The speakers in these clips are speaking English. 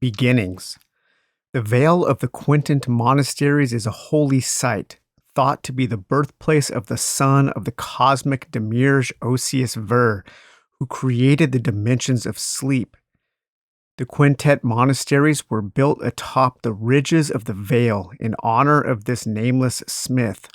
Beginnings. The Vale of the Portent Monasteries is a holy site, thought to be the birthplace of the son of the cosmic Demiurge Osius Ver, who created the dimensions of sleep. The Quintet monasteries were built atop the ridges of the Vale in honor of this nameless smith.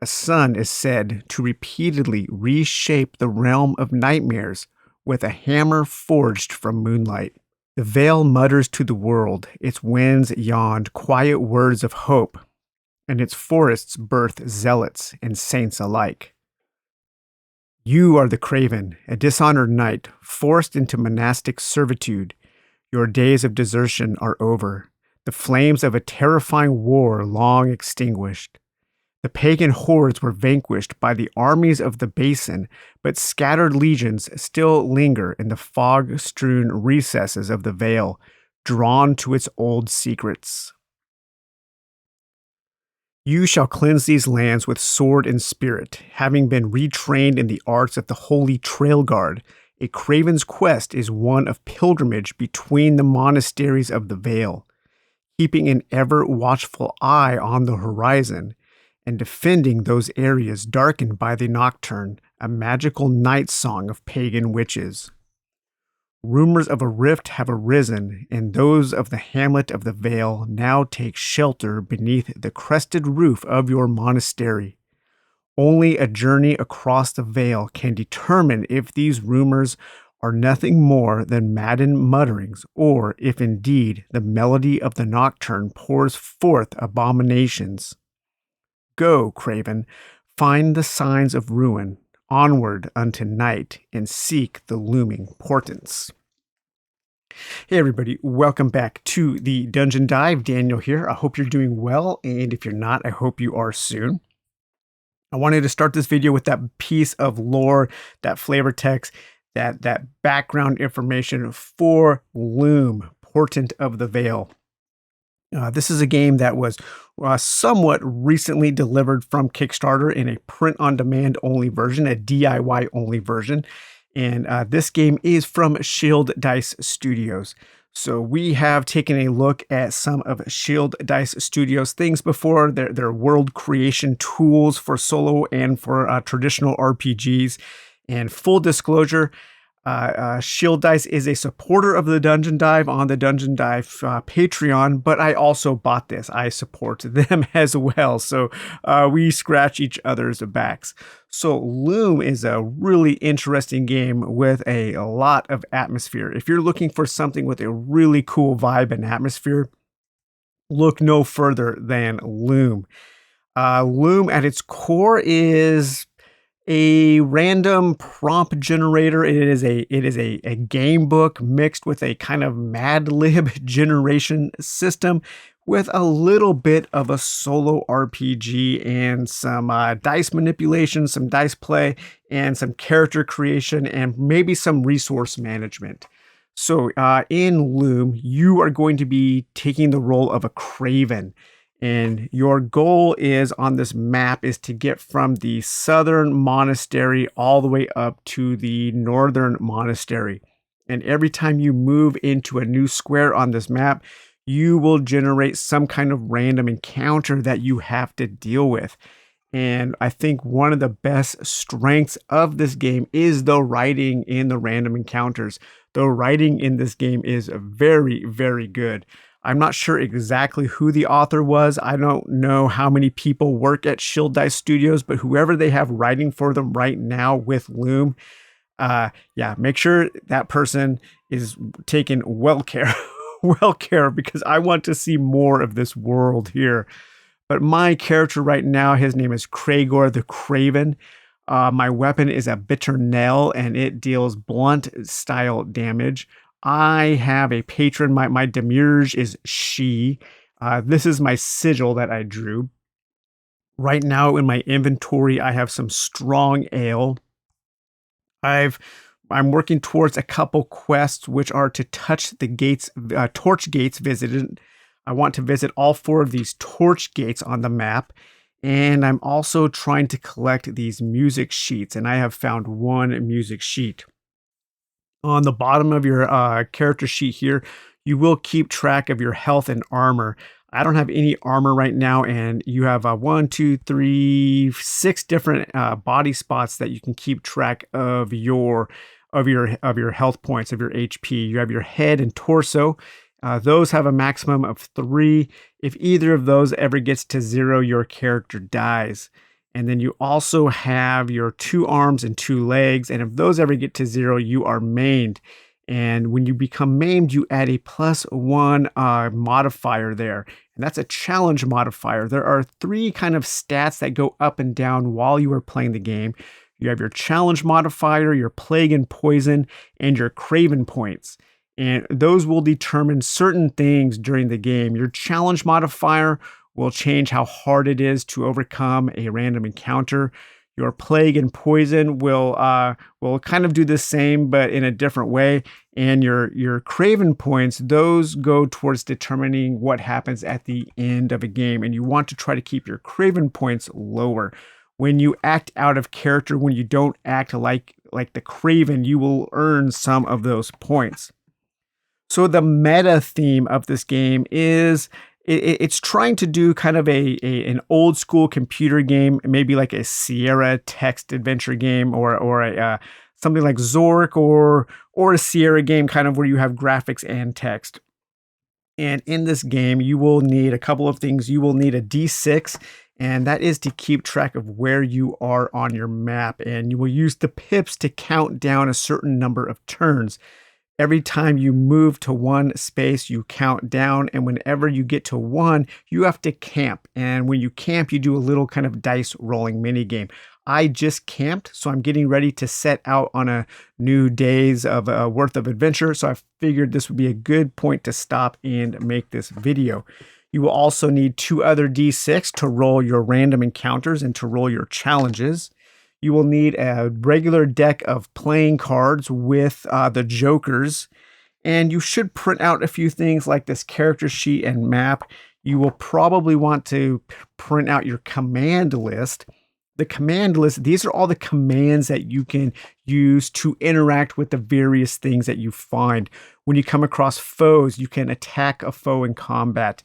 A son is said to repeatedly reshape the realm of nightmares with a hammer forged from moonlight. The Vale mutters to the world, its winds yawned quiet words of hope, and its forests birth zealots and saints alike. You are the Craven, a dishonored knight, forced into monastic servitude. Your days of desertion are over, the flames of a terrifying war long extinguished. The pagan hordes were vanquished by the armies of the Basin, but scattered legions still linger in the fog-strewn recesses of the Vale, drawn to its old secrets. You shall cleanse these lands with sword and spirit, having been retrained in the arts of the Holy Trail Guard. A Craven's quest is one of pilgrimage between the monasteries of the Vale, keeping an ever-watchful eye on the horizon, and defending those areas darkened by the nocturne, a magical night song of pagan witches. Rumors of a rift have arisen, and those of the hamlet of the Vale now take shelter beneath the crested roof of your monastery. Only a journey across the Vale can determine if these rumors are nothing more than maddened mutterings, or if indeed the melody of the nocturne pours forth abominations. Go, Craven, find the signs of ruin, onward unto night, and seek the looming portents. Hey everybody, welcome back to the Dungeon Dive. Daniel here. I hope you're doing well, and if you're not, I hope you are soon. I wanted to start this video with that piece of lore, that flavor text, that background information for LOOM, Portent of the Vale. This is a game that was somewhat recently delivered from Kickstarter in a print-on-demand only version, a DIY only version. And this game is from Shield Dice Studios. So we have taken a look at some of Shield Dice Studios things before, their world creation tools for solo and for traditional RPGs. And full disclosure, Shield Dice is a supporter of the Dungeon Dive on the Dungeon Dive Patreon, but I also bought this. I support them as well, so we scratch each other's backs. So Loom is a really interesting game with a lot of atmosphere. If you're looking for something with a really cool vibe and atmosphere, look no further than Loom. Loom at its core is a random prompt generator. It is a game book mixed with a kind of Madlib generation system with a little bit of a solo RPG and some dice manipulation, some dice play, and some character creation, and maybe some resource management. So in Loom, you are going to be taking the role of a Craven. And your goal is on this map is to get from the southern monastery all the way up to the northern monastery. And every time you move into a new square on this map, you will generate some kind of random encounter that you have to deal with. And I think one of the best strengths of this game is the writing in the random encounters. The writing in this game is very, very good. I'm not sure exactly who the author was. I don't know how many people work at Shield Dice Studios, but whoever they have writing for them right now with Loom, make sure that person is taken well care because I want to see more of this world here. But my character right now, his name is Cragor the Craven. My weapon is a bitter nail, and it deals blunt style damage. I have a patron. My Demiurge is she. This is my sigil that I drew. Right now in my inventory, I have some strong ale. I'm working towards a couple quests, which are to touch the gates, torch gates visited. I want to visit all 4 of these torch gates on the map. And I'm also trying to collect these music sheets, and I have found 1 music sheet. On the bottom of your character sheet here, You will keep track of your health and armor. I don't have any armor right now, and you have 1, 2, 3, 6 different body spots that you can keep track of your health points, of your HP. You have your head and torso. Those have a maximum of 3. If either of those ever gets to 0, your character dies. And then you also have your 2 arms and 2 legs. And if those ever get to 0, you are maimed. And when you become maimed, you add a +1 modifier there. And that's a challenge modifier. There are 3 kind of stats that go up and down while you are playing the game. You have your challenge modifier, your plague and poison, and your craven points. And those will determine certain things during the game. Your challenge modifier will change how hard it is to overcome a random encounter. Your plague and poison will kind of do the same, but in a different way. And your craven points, those go towards determining what happens at the end of a game. And you want to try to keep your craven points lower. When you act out of character, when you don't act like the craven, you will earn some of those points. So the meta theme of this game is it's trying to do kind of an old school computer game, maybe like a Sierra text adventure game, or a something like Zork or a Sierra game, kind of where you have graphics and text. And in this game, you will need a couple of things. You will need a D6, and that is to keep track of where you are on your map. And you will use the pips to count down a certain number of turns. Every time you move to one space, you count down, and whenever you get to 1, you have to camp. And when you camp, you do a little kind of dice rolling mini game. I just camped, so I'm getting ready to set out on a new days of worth of adventure. So I figured this would be a good point to stop and make this video. You will also need 2 other D6 to roll your random encounters and to roll your challenges. You will need a regular deck of playing cards with the jokers, and you should print out a few things like this character sheet and map. You will probably want to print out your command list. The command list, these are all the commands that you can use to interact with the various things that you find. When you come across foes, you can attack a foe in combat,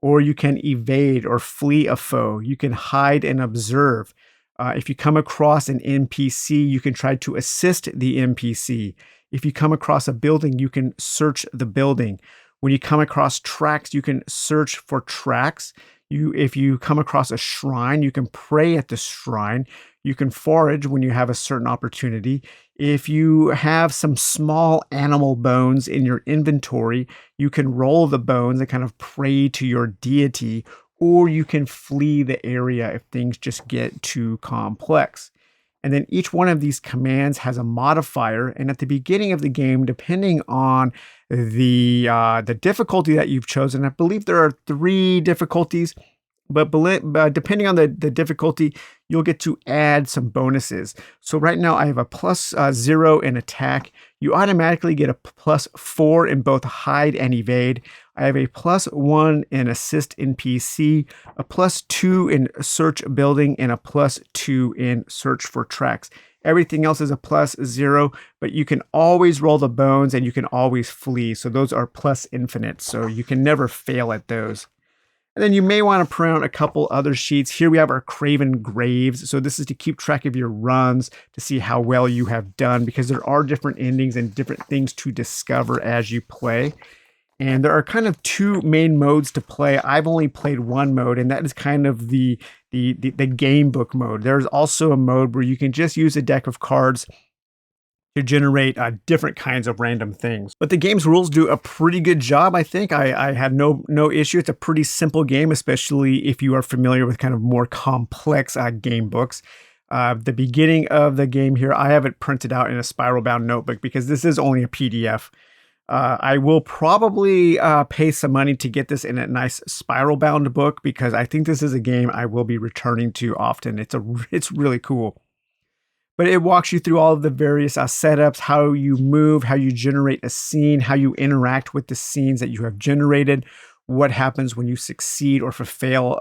or you can evade or flee a foe. You can hide and observe. If you come across an NPC, you can try to assist the NPC. If you come across a building, you can search the building. When you come across tracks, you can search for tracks. If you come across a shrine, you can pray at the shrine. You can forage when you have a certain opportunity. If you have some small animal bones in your inventory, you can roll the bones and kind of pray to your deity, or you can flee the area if things just get too complex. And then each one of these commands has a modifier, and at the beginning of the game, depending on the difficulty that you've chosen, I believe there are 3 difficulties, but depending on the difficulty, you'll get to add some bonuses. So right now I have a +0 in attack. You automatically get a +4 in both hide and evade. I have a +1 in assist NPC, a +2 in search building, and a +2 in search for tracks. Everything else is a +0, but you can always roll the bones and you can always flee. So those are +infinite. So you can never fail at those. And then you may want to print out a couple other sheets. Here we have our Craven Graves. So this is to keep track of your runs to see how well you have done, because there are different endings and different things to discover as you play. And there are kind of 2 main modes to play. I've only played 1 mode, and that is kind of the game book mode. There's also a mode where you can just use a deck of cards to generate different kinds of random things. But the game's rules do a pretty good job, I think. I had no issue. It's a pretty simple game, especially if you are familiar with kind of more complex game books. The beginning of the game here, I have it printed out in a spiral bound notebook because this is only a PDF. I will probably pay some money to get this in a nice spiral bound book, because I think this is a game I will be returning to often. It's really cool. But it walks you through all of the various setups, how you move, how you generate a scene, how you interact with the scenes that you have generated, what happens when you succeed or fail,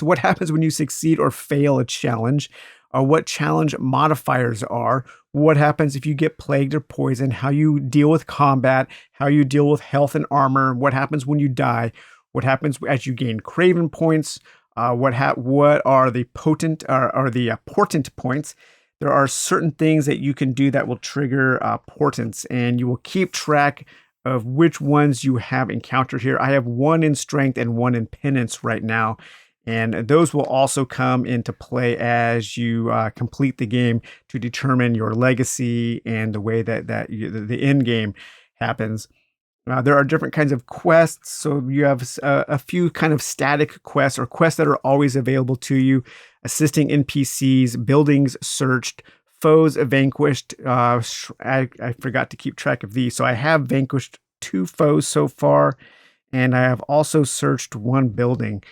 what happens when you succeed or fail a challenge, what challenge modifiers are, what happens if you get plagued or poisoned, how you deal with combat, how you deal with health and armor, what happens when you die, what happens as you gain Craven points, what are the portent points. There are certain things that you can do that will trigger portents, and you will keep track of which ones you have encountered here. I have one in strength and one in penance right now, and those will also come into play as you complete the game to determine your legacy and the way that the end game happens. There are different kinds of quests. So you have a few kind of static quests or quests that are always available to you: assisting NPCs, buildings searched, foes vanquished. I forgot to keep track of these. So I have vanquished 2 foes so far, and I have also searched 1 building.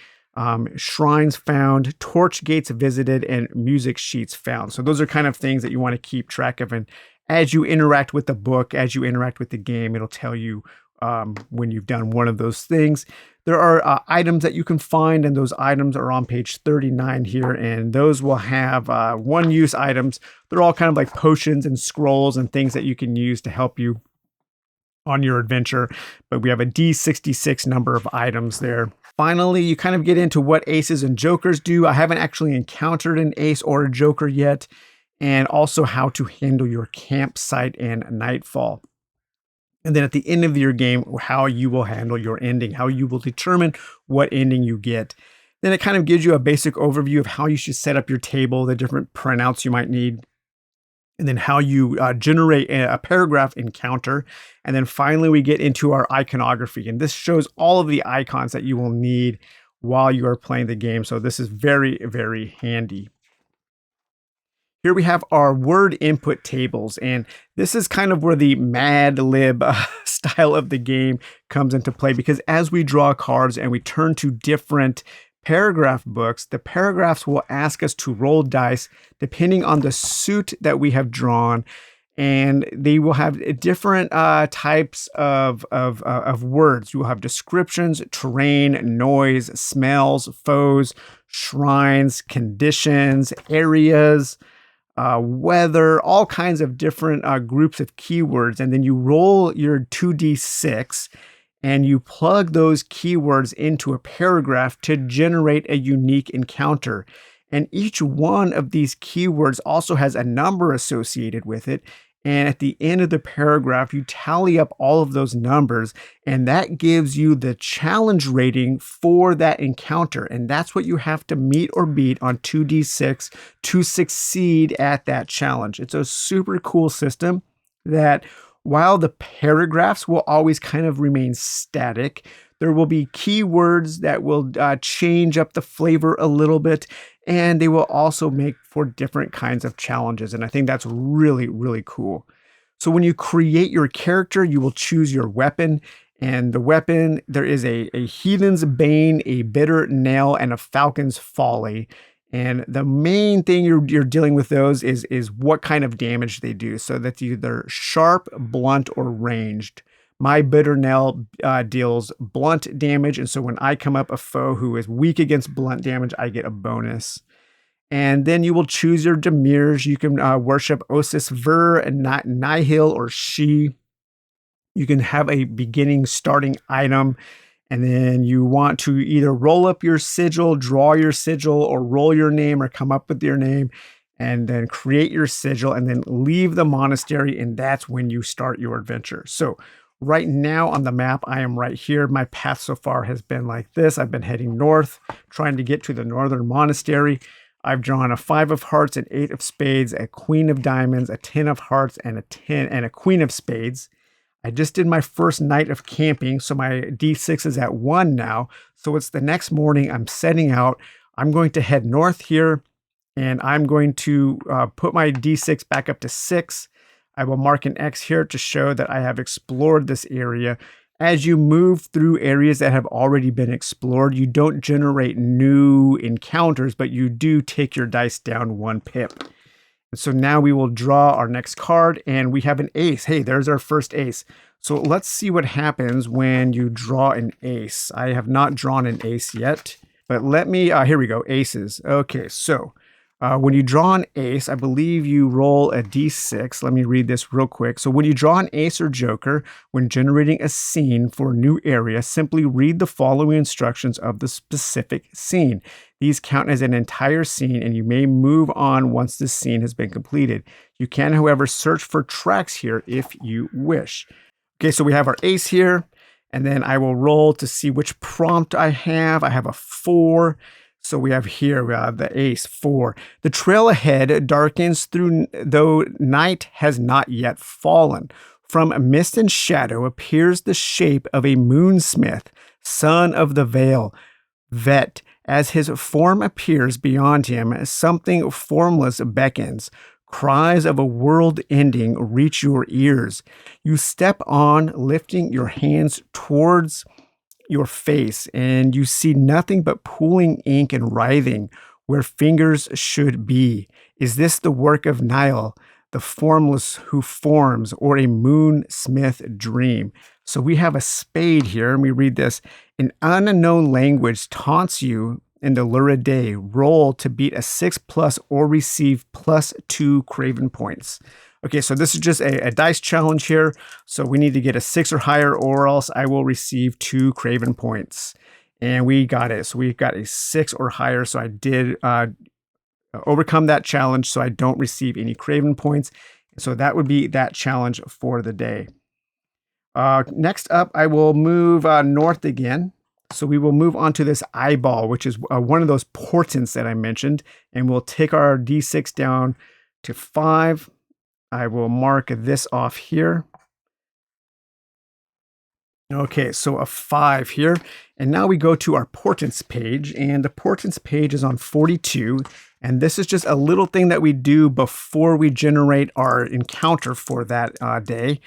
Shrines found, torch gates visited, and music sheets found. So those are kind of things that you want to keep track of. And as you interact with the book, as you interact with the game, it'll tell you when you've done one of those things. There are items that you can find, and those items are on page 39 here, and those will have one-use items. They're all kind of like potions and scrolls and things that you can use to help you on your adventure, but we have a D66 number of items there. Finally, you kind of get into what aces and jokers do. I haven't actually encountered an ace or a joker yet, and also how to handle your campsite and nightfall. And then at the end of your game, how you will handle your ending, how you will determine what ending you get. Then it kind of gives you a basic overview of how you should set up your table, the different printouts you might need, and then how you generate a paragraph encounter. And then finally, we get into our iconography. And this shows all of the icons that you will need while you are playing the game. So this is very, very handy. Here we have our word input tables, and this is kind of where the Madlib style of the game comes into play, because as we draw cards and we turn to different paragraph books, the paragraphs will ask us to roll dice depending on the suit that we have drawn, and they will have different types of words. You will have descriptions, terrain, noise, smells, foes, shrines, conditions, areas, weather, all kinds of different groups of keywords. And then you roll your 2d6 and you plug those keywords into a paragraph to generate a unique encounter. And each one of these keywords also has a number associated with it. And at the end of the paragraph, you tally up all of those numbers, and that gives you the challenge rating for that encounter. And that's what you have to meet or beat on 2d6 to succeed at that challenge. It's a super cool system that, while the paragraphs will always kind of remain static, there will be keywords that will change up the flavor a little bit, and they will also make for different kinds of challenges. And I think that's really, really cool. So when you create your character, you will choose your weapon. And the weapon, there is a Heathen's Bane, a Bitter Nail, and a Falcon's Folly. And the main thing you're dealing with those is what kind of damage they do. So that's either sharp, blunt, or ranged. My Bitter Nail deals blunt damage, and so when I come up a foe who is weak against blunt damage, I get a bonus. And then you will choose your Demirs. You can worship Osis Ver, and Nihil, or She. You can have a beginning starting item, and then you want to either roll up your sigil, draw your sigil, or roll your name, or come up with your name, and then create your sigil, and then leave the monastery, and that's when you start your adventure. So right now on the map, I am right here. My path so far has been like this. I've been heading north, trying to get to the northern monastery. I've drawn a 5 of hearts, an 8 of spades, a queen of diamonds, a 10 of hearts, and a queen of spades. I just did my first night of camping, so my D6 is at 1 now. So it's the next morning. I'm setting out. I'm going to head north here, and I'm going to put my D6 back up to 6. I will mark an X here to show that I have explored this area. As you move through areas that have already been explored, you don't generate new encounters, but you do take your dice down 1 pip. And so now we will draw our next card, and we have an ace. Hey, there's our first ace. So let's see what happens when you draw an ace. I have not drawn an ace yet, but let me, here we go, aces. Okay, so When you draw an ace, I believe you roll a d6. Let me read this real quick. So when you draw an ace or joker, when generating a scene for a new area, simply read the following instructions of the specific scene. These count as an entire scene, and you may move on once the scene has been completed. You can, however, search for tracks here if you wish. Okay, so we have our ace here, and then I will roll to see which prompt I have. I have a 4. So we have here the ace 4. The trail ahead darkens through, though night has not yet fallen. From mist and shadow appears the shape of a moonsmith, son of the Vale. Vet, as his form appears beyond him, something formless beckons. Cries of a world ending reach your ears. You step on, lifting your hands towards your face, and you see nothing but pooling ink and writhing where fingers should be. Is this the work of Nile, the formless who forms, or a moonsmith dream? So we have a spade here, and we read this. An unknown language taunts you in the lurid day. Roll to beat a 6+ or receive +2 Craven points. Okay, so this is just a dice challenge here. So we need to get a 6 or higher, or else I will receive 2 Craven points. And we got it. So we got a 6 or higher. So I did overcome that challenge, so I don't receive any Craven points. So that would be that challenge for the day. Next up, I will move north again. So we will move on to this eyeball, which is one of those portents that I mentioned. And we'll take our D6 down to 5. I will mark this off here. Okay, so a 5 here. And now we go to our portents page, and the portents page is on 42. And this is just a little thing that we do before we generate our encounter for that day,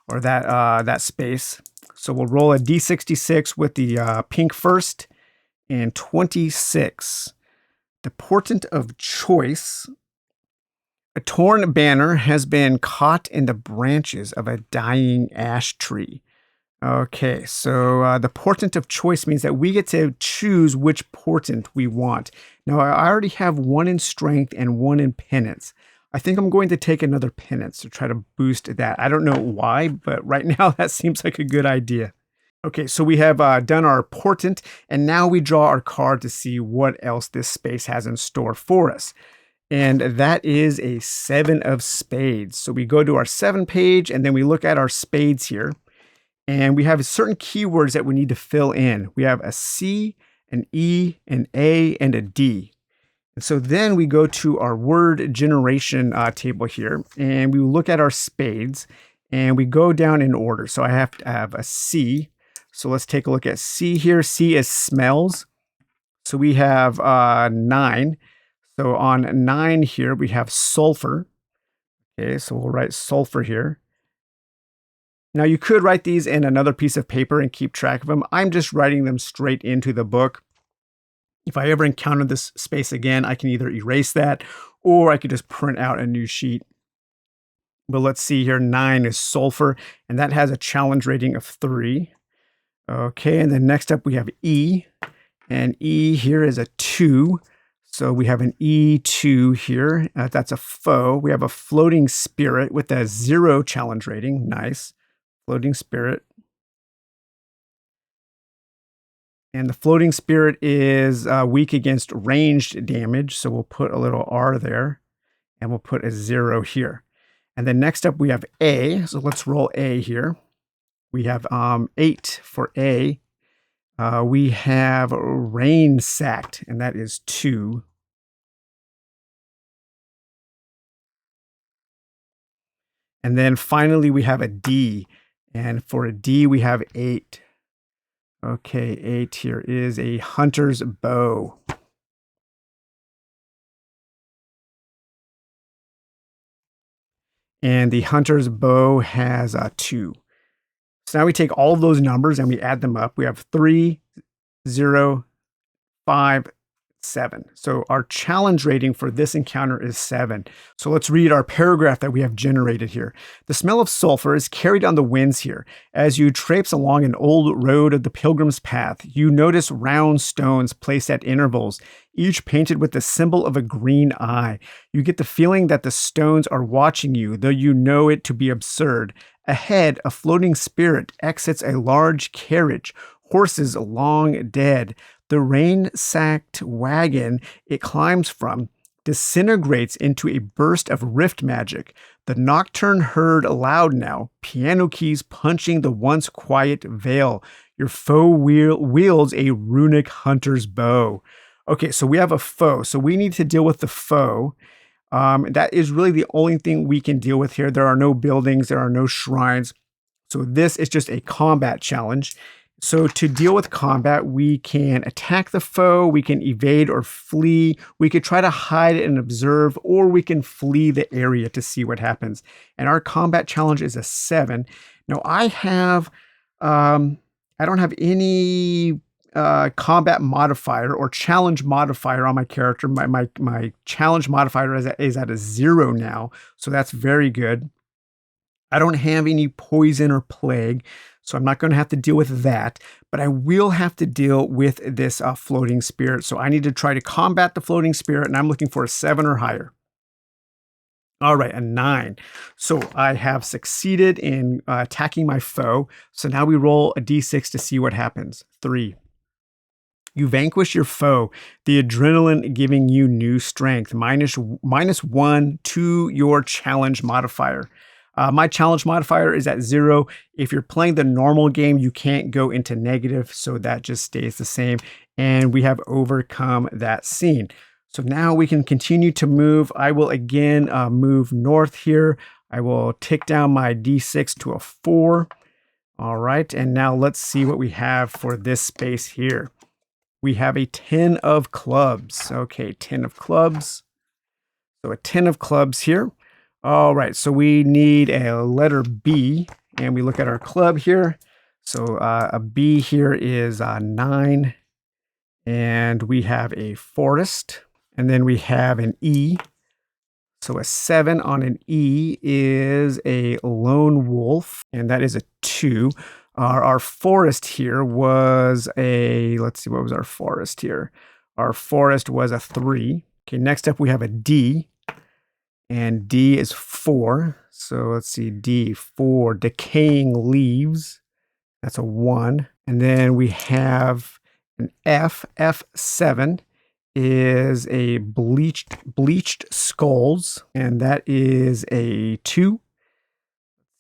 or that space. So we'll roll a D66 with the pink first, and 26. The portent of choice. A torn banner has been caught in the branches of a dying ash tree. Okay, so the portent of choice means that we get to choose which portent we want. Now, I already have 1 in strength and 1 in penance. I think I'm going to take another penance to try to boost that. I don't know why, but right now that seems like a good idea. Okay, so we have done our portent, and now we draw our card to see what else this space has in store for us. And that is a 7 of spades. So we go to our 7 page, and then we look at our spades here. And we have certain keywords that we need to fill in. We have a C, an E, an A, and a D. And so then we go to our word generation table here, and we look at our spades, and we go down in order. So I have to have a C. So let's take a look at C here. C is smells. So we have 9. So on 9 here, we have sulfur. Okay, so we'll write sulfur here. Now you could write these in another piece of paper and keep track of them. I'm just writing them straight into the book. If I ever encounter this space again, I can either erase that, or I could just print out a new sheet. But let's see here, 9 is sulfur, and that has a challenge rating of 3. Okay, and then next up we have E, and E here is a 2. So we have an E2 here. That's a foe. We have a floating spirit with a 0 challenge rating. Nice. Floating spirit. And the floating spirit is weak against ranged damage. So we'll put a little R there, and we'll put a 0 here. And then next up we have A. So let's roll A here. We have 8 for A. We have rain sacked, and that is 2. And then finally we have a D, and for a D we have 8. Okay, 8 here is a hunter's bow. And the hunter's bow has a 2. So now we take all of those numbers and we add them up. We have 3, 0, 5, 7. So our challenge rating for this encounter is 7. So let's read our paragraph that we have generated here. The smell of sulfur is carried on the winds here. As you traipse along an old road of the pilgrim's path, you notice round stones placed at intervals, each painted with the symbol of a green eye. You get the feeling that the stones are watching you, though you know it to be absurd. Ahead, a floating spirit exits a large carriage, horses long dead. The rain-sacked wagon it climbs from disintegrates into a burst of rift magic. The nocturne heard aloud now, piano keys punching the once quiet Vale. Your foe wields a runic hunter's bow. Okay, so we have a foe, so we need to deal with the foe. That is really the only thing we can deal with here. There are no buildings, there are no shrines. So this is just a combat challenge. So to deal with combat, we can attack the foe, we can evade or flee, we could try to hide and observe, or we can flee the area to see what happens. And our combat challenge is a 7. Now I don't have any combat modifier or challenge modifier on my character. My challenge modifier is at a 0 now, so that's very good. I don't have any poison or plague, so I'm not going to have to deal with that, but I will have to deal with this floating spirit. So I need to try to combat the floating spirit, and I'm looking for a 7 or higher. All right, a 9. So I have succeeded in attacking my foe. So now we roll a d6 to see what happens. 3. You vanquish your foe, the adrenaline giving you new strength, minus 1 to your challenge modifier. My challenge modifier is at 0. If you're playing the normal game, you can't go into negative, so that just stays the same. And we have overcome that scene. So now we can continue to move. I will again move north here. I will tick down my d6 to a 4. All right, and now let's see what we have for this space here. We have a 10 of clubs. Okay, 10 of clubs. So a 10 of clubs here. All right, so we need a letter B, and we look at our club here. So a B here is 9, and we have a forest, and then we have an E. So a 7 on an E is a lone wolf, and that is a 2. Our forest here was a, let's see, what was our forest here? Our forest was a 3. Okay, next up we have a D. And D is 4. So let's see, D, 4, decaying leaves. That's a 1. And then we have an F. F7 is a bleached skulls. And that is a 2.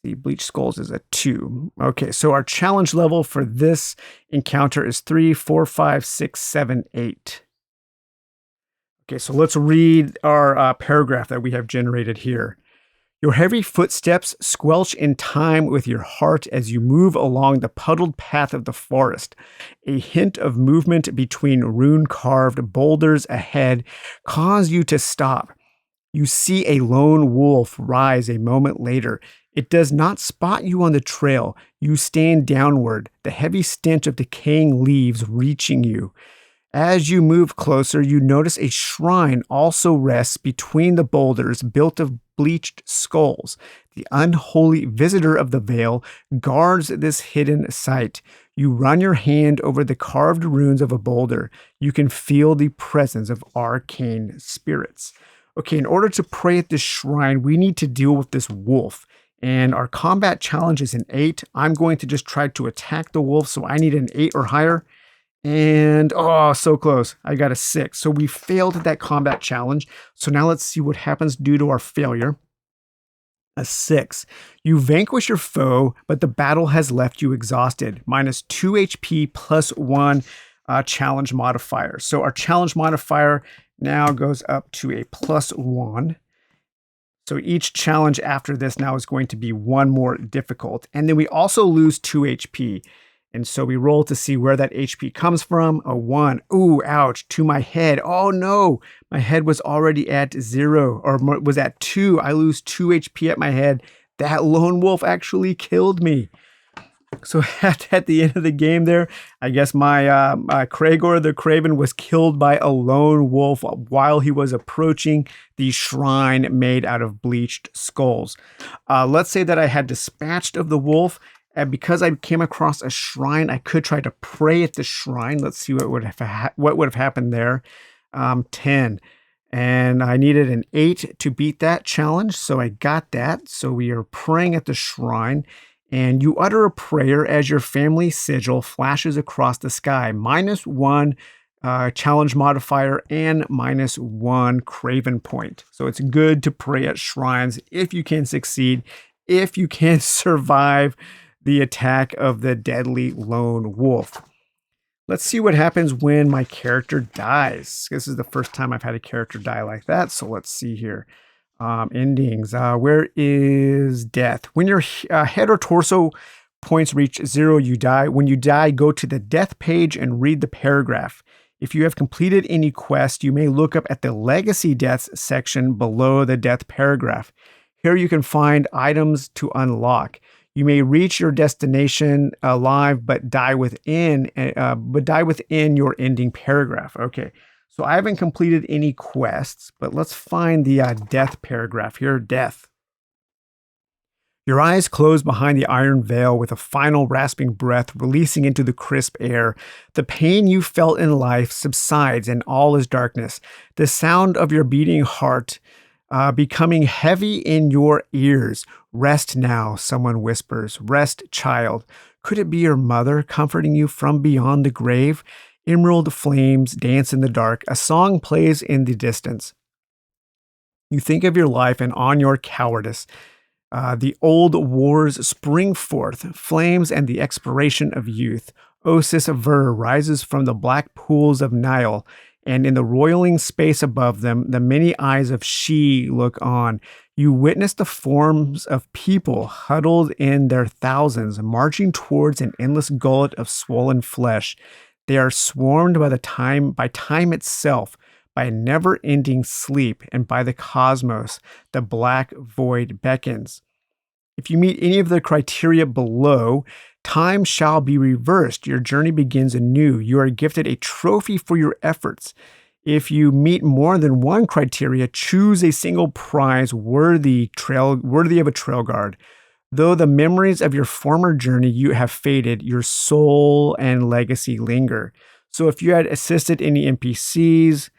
The bleached skulls is a 2. Okay, so our challenge level for this encounter is 3, 4, 5, 6, 7, 8. Okay, so let's read our paragraph that we have generated here. Your heavy footsteps squelch in time with your heart as you move along the puddled path of the forest. A hint of movement between rune-carved boulders ahead cause you to stop. You see a lone wolf rise a moment later. It does not spot you on the trail. You stand downward, the heavy stench of decaying leaves reaching you. As you move closer, you notice a shrine also rests between the boulders built of bleached skulls. The unholy visitor of the Vale guards this hidden site. You run your hand over the carved runes of a boulder. You can feel the presence of arcane spirits. Okay, in order to pray at this shrine, we need to deal with this wolf. And our combat challenge is an 8. I'm going to just try to attack the wolf, so I need an 8 or higher. And, oh, so close. I got a 6. So we failed at that combat challenge. So now let's see what happens due to our failure. A 6. You vanquish your foe, but the battle has left you exhausted. Minus 2 HP plus 1 challenge modifier. So our challenge modifier now goes up to a plus 1. So each challenge after this now is going to be 1 more difficult. And then we also lose 2 HP. And so we roll to see where that HP comes from. A 1. Ooh, ouch, to my head. Oh no, my head was already at 0 or was at 2. I lose 2 HP at my head. That lone wolf actually killed me. So at the end of the game there, I guess my Kragor the Craven was killed by a lone wolf while he was approaching the shrine made out of bleached skulls. Let's say that I had dispatched of the wolf, and because I came across a shrine, I could try to pray at the shrine. Let's see what would have happened there. 10. And I needed an 8 to beat that challenge, so I got that. So we are praying at the shrine, and you utter a prayer as your family sigil flashes across the sky. -1 challenge modifier and -1 Craven point. So it's good to pray at shrines if you can succeed, if you can survive the attack of the deadly lone wolf. Let's see what happens when my character dies. This is the first time I've had a character die like that, so let's see here. Endings. Where is death? When your head or torso points reach 0, you die. When you die, go to the death page and read the paragraph. If you have completed any quest, you may look up at the legacy deaths section below the death paragraph. Here you can find items to unlock. You may reach your destination alive, but die within your ending paragraph. Okay, so I haven't completed any quests, but let's find the death paragraph here. Death. Your eyes close behind the iron veil with a final rasping breath releasing into the crisp air. The pain you felt in life subsides and all is darkness. The sound of your beating heart becoming heavy in your ears. Rest now, someone whispers. Rest, child. Could it be your mother comforting you from beyond the grave? Emerald flames dance in the dark. A song plays in the distance. You think of your life and on your cowardice. The old wars spring forth, flames and the expiration of youth. Osis Ver rises from the black pools of Nile, and in the roiling space above them, the many eyes of She look on. You witness the forms of people huddled in their thousands, marching towards an endless gullet of swollen flesh. They are swarmed by time itself, by a never-ending sleep, and by the cosmos. The black void beckons. If you meet any of the criteria below, time shall be reversed. Your journey begins anew. You are gifted a trophy for your efforts. If you meet more than one criteria, choose a single prize worthy of a trail guard. Though the memories of your former journey you have faded, your soul and legacy linger. So if you had assisted any NPCs,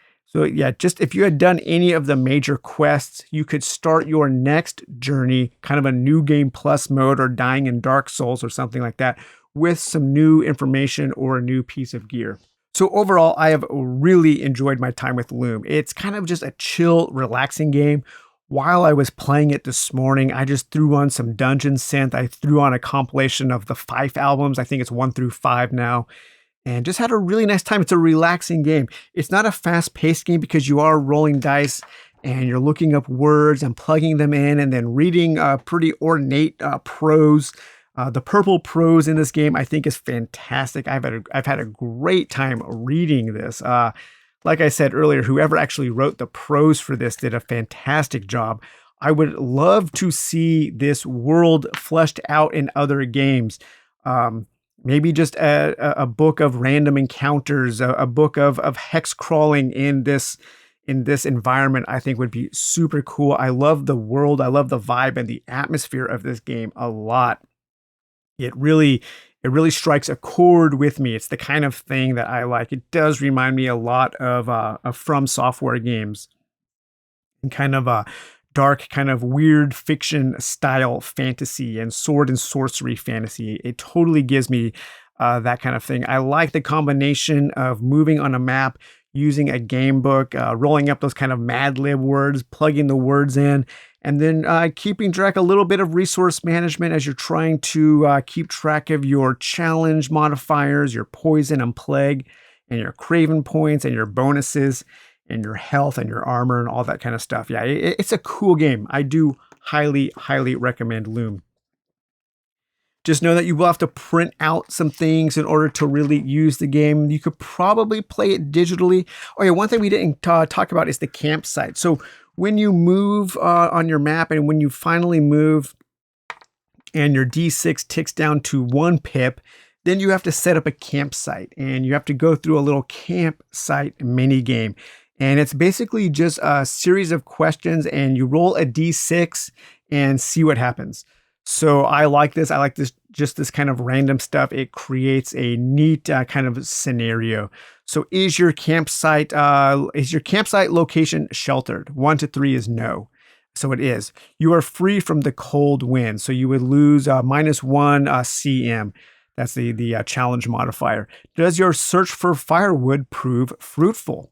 just if you had done any of the major quests, you could start your next journey, kind of a new game plus mode or dying in Dark Souls or something like that, with some new information or a new piece of gear. So overall, I have really enjoyed my time with Loom. It's kind of just a chill, relaxing game. While I was playing it this morning, I just threw on some Dungeon Synth. I threw on a compilation of the Fife albums. I think it's 1 through 5 now. And just had a really nice time. It's a relaxing game. It's not a fast-paced game because you are rolling dice and you're looking up words and plugging them in and then reading pretty ornate prose. The purple prose in this game I think is fantastic. I've had a great time reading this. Like I said earlier, whoever actually wrote the prose for this did a fantastic job. I would love to see this world fleshed out in other games. Maybe just a book of random encounters, a book of hex crawling in this environment, I think would be super cool. I love the world. I love the vibe and the atmosphere of this game a lot. It really strikes a chord with me. It's the kind of thing that I like. It does remind me a lot of From Software games and kind of a dark, kind of weird fiction style fantasy and sword and sorcery fantasy. It totally gives me that kind of thing. I like the combination of moving on a map, using a game book, rolling up those kind of Madlib words, plugging the words in, and then keeping track a little bit of resource management as you're trying to keep track of your challenge modifiers, your poison and plague, and your Craven points and your bonuses, and your health and your armor and all that kind of stuff. Yeah, it's a cool game. I do highly, highly recommend Loom. Just know that you will have to print out some things in order to really use the game. You could probably play it digitally. Oh yeah, one thing we didn't talk about is the campsite. So when you move on your map and when you finally move, and your D6 ticks down to 1 pip, then you have to set up a campsite, and you have to go through a little campsite mini game. And it's basically just a series of questions, and you roll a D6 and see what happens. So I like this. I like this, just this kind of random stuff. It creates a neat kind of scenario. So is your campsite location sheltered? 1 to 3 is no. So it is. You are free from the cold wind. So you would lose -1 cm. That's the challenge modifier. Does your search for firewood prove fruitful?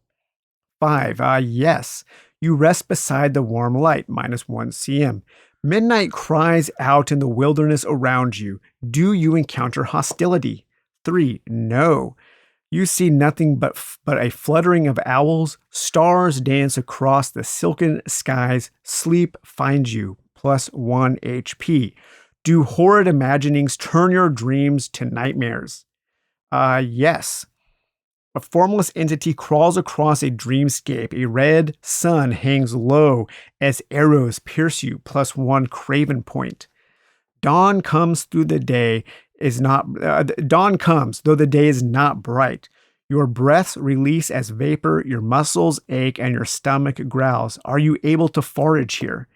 5. Yes. You rest beside the warm light. -1 cm. Midnight cries out in the wilderness around you. Do you encounter hostility? 3. No. You see nothing but a fluttering of owls. Stars dance across the silken skies. Sleep finds you. +1 HP. Do horrid imaginings turn your dreams to nightmares? Yes. A formless entity crawls across a dreamscape. A red sun hangs low as arrows pierce you. +1 craven point. Dawn comes, though the day is not bright. Your breaths release as vapor, your muscles ache, and your stomach growls. Are you able to forage here?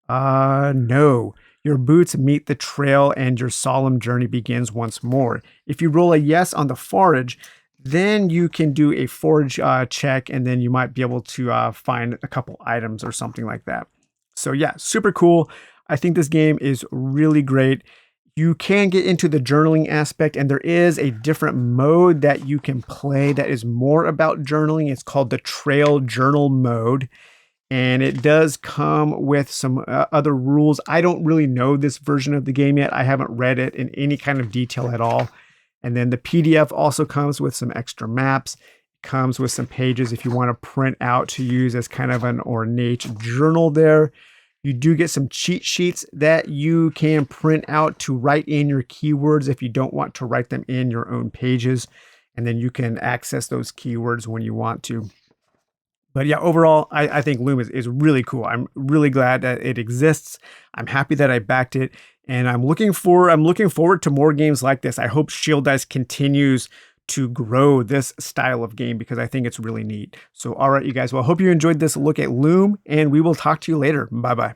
No. Your boots meet the trail and your solemn journey begins once more. If you roll a yes on the forage, then you can do a forage check, and then you might be able to find a couple items or something like that. So yeah, super cool. I think this game is really great. You can get into the journaling aspect, and there is a different mode that you can play that is more about journaling. It's called the Trail Journal mode, and it does come with some other rules. I don't really know this version of the game yet. I haven't read it in any kind of detail at all. And then the PDF also comes with some extra maps. It comes with some pages if you want to print out to use as kind of an ornate journal there. You do get some cheat sheets that you can print out to write in your keywords if you don't want to write them in your own pages. And then you can access those keywords when you want to. But yeah, overall, I think Loom is really cool. I'm really glad that it exists. I'm happy that I backed it. And I'm looking forward to more games like this. I hope Shield Dice continues to grow this style of game because I think it's really neat. So, all right, you guys. Well, I hope you enjoyed this look at Loom, and we will talk to you later. Bye-bye.